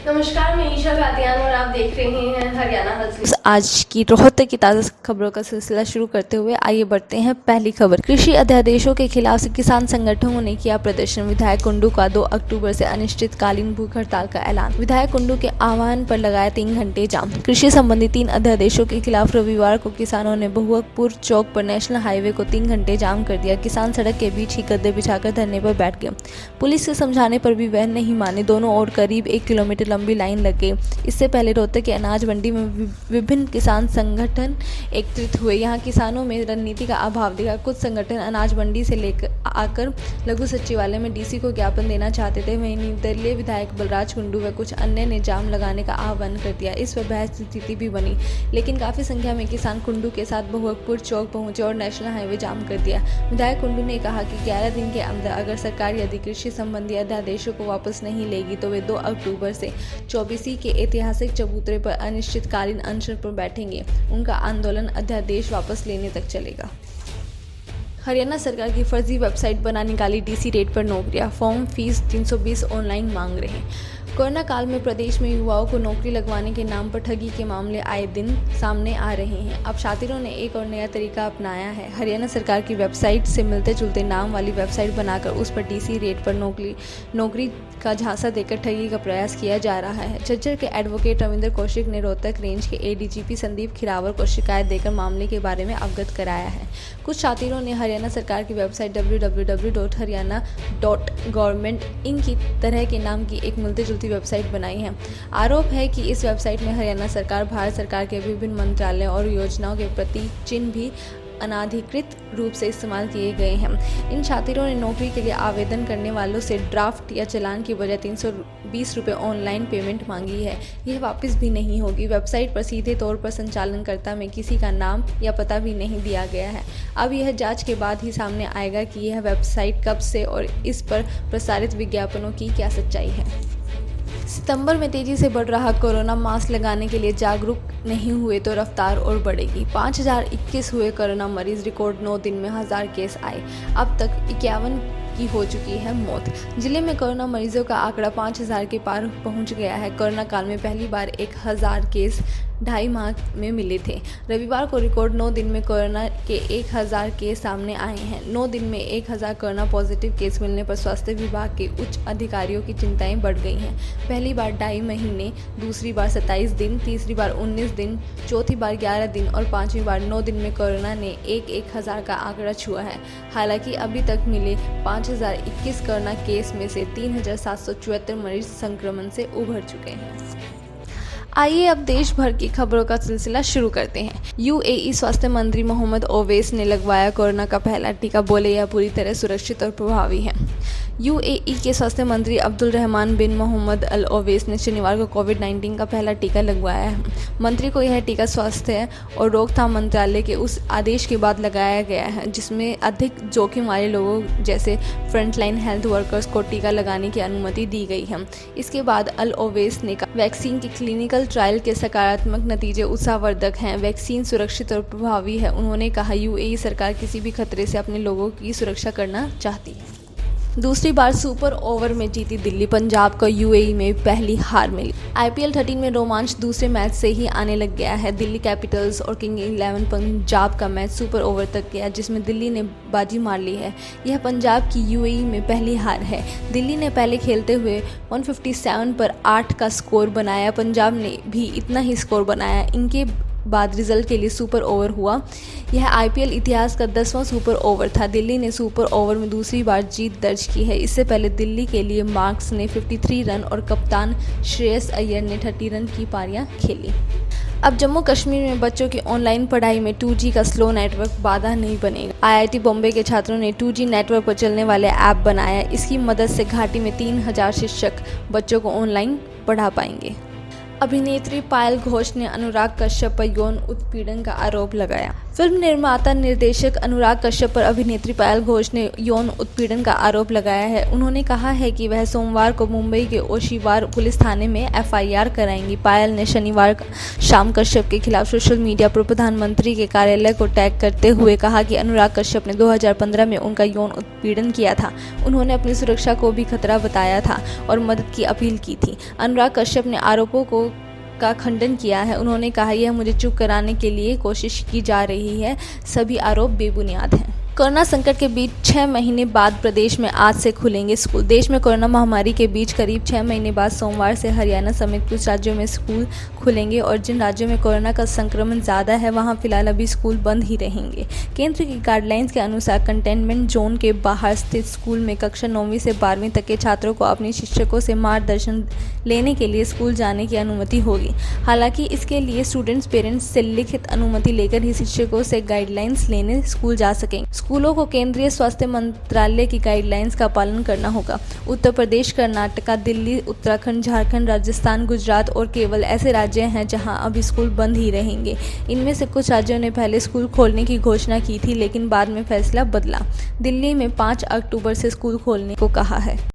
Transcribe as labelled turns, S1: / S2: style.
S1: नमस्कार, मैं ईशा कातियान और आप देख रहे हैं हरियाणा हंस।
S2: आज की रोहतक की ताज़ा खबरों का सिलसिला शुरू करते हुए आइए बढ़ते हैं पहली खबर। कृषि अध्यादेशों के खिलाफ किसान संगठनों ने किया प्रदर्शन। विधायक कुंडू का 2 अक्टूबर से अनिश्चितकालीन भूख हड़ताल का ऐलान। विधायक कुंडू के आह्वान पर लगाया 3 घंटे जाम। कृषि संबंधी 3 अध्यादेशों के खिलाफ रविवार को किसानों ने बहुअकपुर चौक पर नेशनल हाईवे को 3 घंटे जाम कर दिया। किसान सड़क के बीच ही गद्दे बिछाकर धरने पर बैठ गए। पुलिस के समझाने पर भी वह नहीं माने। दोनों ओर करीब 1 किलोमीटर लंबी लाइन लग गई। इससे पहले रोहतक के अनाज मंडी में विभिन्न किसान संगठन एकत्रित हुए। यहाँ किसानों में रणनीति का अभाव दिखा। कुछ संगठन अनाज मंडी से लेकर आकर लघु सचिवालय में डीसी को ज्ञापन देना चाहते थे। वहीं निर्दलीय विधायक बलराज कुंडू व कुछ अन्य ने जाम लगाने का आह्वान कर दिया। इस पर बहस की स्थिति भी बनी, लेकिन काफी संख्या में किसान कुंडू के साथ बहुअकपुर चौक पहुंचे और नेशनल हाईवे जाम कर दिया। विधायक कुंडू ने कहा कि 11 दिन के अंदर अगर सरकार यदि कृषि संबंधी अध्यादेशों को वापस नहीं लेगी तो वे 2 अक्टूबर से 24 के ऐतिहासिक चबूतरे पर अनिश्चितकालीन अनशन पर बैठेंगे। उनका आंदोलन अध्यादेश वापस लेने तक चलेगा। हरियाणा सरकार की फर्जी वेबसाइट बना निकाली डीसी रेट पर नौकरियां। फॉर्म फीस 320 ऑनलाइन मांग रहे। कोरोना काल में प्रदेश में युवाओं को नौकरी लगवाने के नाम पर ठगी के मामले आए दिन सामने आ रहे हैं। अब शातिरों ने एक और नया तरीका अपनाया है। हरियाणा सरकार की वेबसाइट से मिलते जुलते नाम वाली वेबसाइट बनाकर उस पर डीसी रेट पर नौकरी का झांसा देकर ठगी का प्रयास किया जा रहा है। झज्जर के एडवोकेट रविंद्र कौशिक ने रोहतक रेंज के एडीजीपी संदीप खिरावर को शिकायत देकर मामले के बारे में अवगत कराया है। कुछ शातिरों ने हरियाणा सरकार की वेबसाइट www.haryana.government in की तरह के नाम की एक मिलती जुलती वेबसाइट बनाई है। आरोप है कि इस वेबसाइट में हरियाणा सरकार, भारत सरकार के विभिन्न मंत्रालयों और योजनाओं के प्रतीक चिन्ह भी अनाधिकृत रूप से इस्तेमाल किए गए हैं। इन छात्रों ने नौकरी के लिए आवेदन करने वालों से ड्राफ्ट या चालान की बजाय 320 रुपये ऑनलाइन पेमेंट मांगी है। यह वापस भी नहीं होगी। वेबसाइट पर सीधे तौर पर संचालनकर्ता में किसी का नाम या पता भी नहीं दिया गया है। अब यह जांच के बाद ही सामने आएगा कि यह वेबसाइट कब से और इस पर प्रसारित विज्ञापनों की क्या सच्चाई है। सितंबर में तेजी से बढ़ रहा कोरोना। मास्क लगाने के लिए जागरूक नहीं हुए तो रफ्तार और बढ़ेगी। 5021 हुए कोरोना मरीज। रिकॉर्ड 9 दिन में 1000 केस आए। अब तक 51 की हो चुकी है मौत। जिले में कोरोना मरीजों का आंकड़ा 5000 के पार पहुंच गया है। कोरोना काल में पहली बार 1000 केस 2.5 माह में मिले थे। रविवार को रिकॉर्ड 9 दिन में कोरोना के 1000 केस सामने आए हैं। 9 दिन में 1000 कोरोना पॉजिटिव केस मिलने पर स्वास्थ्य विभाग के उच्च अधिकारियों की चिंताएं बढ़ गई हैं। पहली बार 2.5 महीने, दूसरी बार 27 दिन, तीसरी बार 19 दिन, चौथी बार 11 दिन और 5वीं बार 9 दिन में कोरोना ने 1000 का आंकड़ा छुआ है। हालांकि अभी तक मिले 5021 कोरोना केस में से 3774 मरीज संक्रमण से उभर चुके हैं। आइए अब देश भर की खबरों का सिलसिला शुरू करते हैं। यूएई स्वास्थ्य मंत्री मोहम्मद ओवैस ने लगवाया कोरोना का पहला टीका। बोले यह पूरी तरह सुरक्षित और प्रभावी है। यूएई के स्वास्थ्य मंत्री अब्दुल रहमान बिन मोहम्मद अल ओवैस ने शनिवार को कोविड-19 का पहला टीका लगवाया है। मंत्री को यह टीका स्वास्थ्य और रोकथाम मंत्रालय के उस आदेश के बाद लगाया गया है जिसमें अधिक जोखिम वाले लोगों जैसे फ्रंटलाइन हेल्थ वर्कर्स को टीका लगाने की अनुमति दी गई है। इसके बाद अल ओवैस ने कहा वैक्सीन के क्लिनिकल ट्रायल के सकारात्मक नतीजे उत्साहवर्धक हैं। वैक्सीन सुरक्षित और प्रभावी है। उन्होंने कहा यूएई सरकार किसी भी खतरे से अपने लोगों की सुरक्षा करना चाहती है। दूसरी बार सुपर ओवर में जीती दिल्ली। पंजाब को यूएई में पहली हार मिली। आईपीएल 13 में रोमांच दूसरे मैच से ही आने लग गया है। दिल्ली कैपिटल्स और किंग 11 पंजाब का मैच सुपर ओवर तक गया जिसमें दिल्ली ने बाजी मार ली है। यह पंजाब की यूएई में पहली हार है। दिल्ली ने पहले खेलते हुए 157 पर 8 का स्कोर बनाया। पंजाब ने भी इतना ही स्कोर बनाया। इनके बाद रिजल्ट के लिए सुपर ओवर हुआ। यह आईपीएल इतिहास का 10वां सुपर ओवर था। दिल्ली ने सुपर ओवर में दूसरी बार जीत दर्ज की है। इससे पहले दिल्ली के लिए मार्क्स ने 53 रन और कप्तान श्रेयस अय्यर ने 30 रन की पारियां खेली। अब जम्मू कश्मीर में बच्चों की ऑनलाइन पढ़ाई में 2G का स्लो नेटवर्क बाधा नहीं बनेगा। आईआईटी बॉम्बे के छात्रों ने 2G नेटवर्क पर चलने वाले ऐप बनाया। इसकी मदद से घाटी में 3000 शिक्षक बच्चों को ऑनलाइन पढ़ा पाएंगे। अभिनेत्री पायल घोष ने अनुराग कश्यप पर यौन उत्पीड़न का आरोप लगाया। फिल्म निर्माता निर्देशक अनुराग कश्यप पर अभिनेत्री पायल घोष ने यौन उत्पीड़न का आरोप लगाया है। उन्होंने कहा है कि वह सोमवार को मुंबई के ओशिवार पुलिस थाने में एफआईआर कराएंगी। पायल ने शनिवार शाम कश्यप के खिलाफ सोशल मीडिया पर प्रधानमंत्री के कार्यालय को टैग करते हुए कहा कि अनुराग कश्यप ने 2015 में उनका यौन उत्पीड़न किया था। उन्होंने अपनी सुरक्षा को भी खतरा बताया था और मदद की अपील की थी। अनुराग कश्यप ने आरोपों का खंडन किया है। उन्होंने कहा, यह मुझे चुप कराने के लिए कोशिश की जा रही है। सभी आरोप बेबुनियाद हैं। कोरोना संकट के बीच 6 महीने बाद प्रदेश में आज से खुलेंगे स्कूल। देश में कोरोना महामारी के बीच करीब 6 महीने बाद सोमवार से हरियाणा समेत कुछ राज्यों में स्कूल खुलेंगे और जिन राज्यों में कोरोना का संक्रमण ज़्यादा है वहां फिलहाल अभी स्कूल बंद ही रहेंगे। केंद्र की गाइडलाइंस के अनुसार कंटेनमेंट जोन के बाहर स्थित स्कूल में कक्षा 9वीं से 12वीं तक के छात्रों को अपने शिक्षकों से मार्गदर्शन लेने के लिए स्कूल जाने की अनुमति होगी। हालांकि इसके लिए स्टूडेंट्स पेरेंट्स से लिखित अनुमति लेकर ही शिक्षकों से गाइडलाइंस लेने स्कूल जा सकेंगे। स्कूलों को केंद्रीय स्वास्थ्य मंत्रालय की गाइडलाइंस का पालन करना होगा। उत्तर प्रदेश, कर्नाटक, दिल्ली, उत्तराखंड, झारखंड, राजस्थान, गुजरात और केवल ऐसे राज्य हैं जहां अभी स्कूल बंद ही रहेंगे। इनमें से कुछ राज्यों ने पहले स्कूल खोलने की घोषणा की थी, लेकिन बाद में फैसला बदला। दिल्ली में 5 अक्टूबर से स्कूल खोलने को कहा है।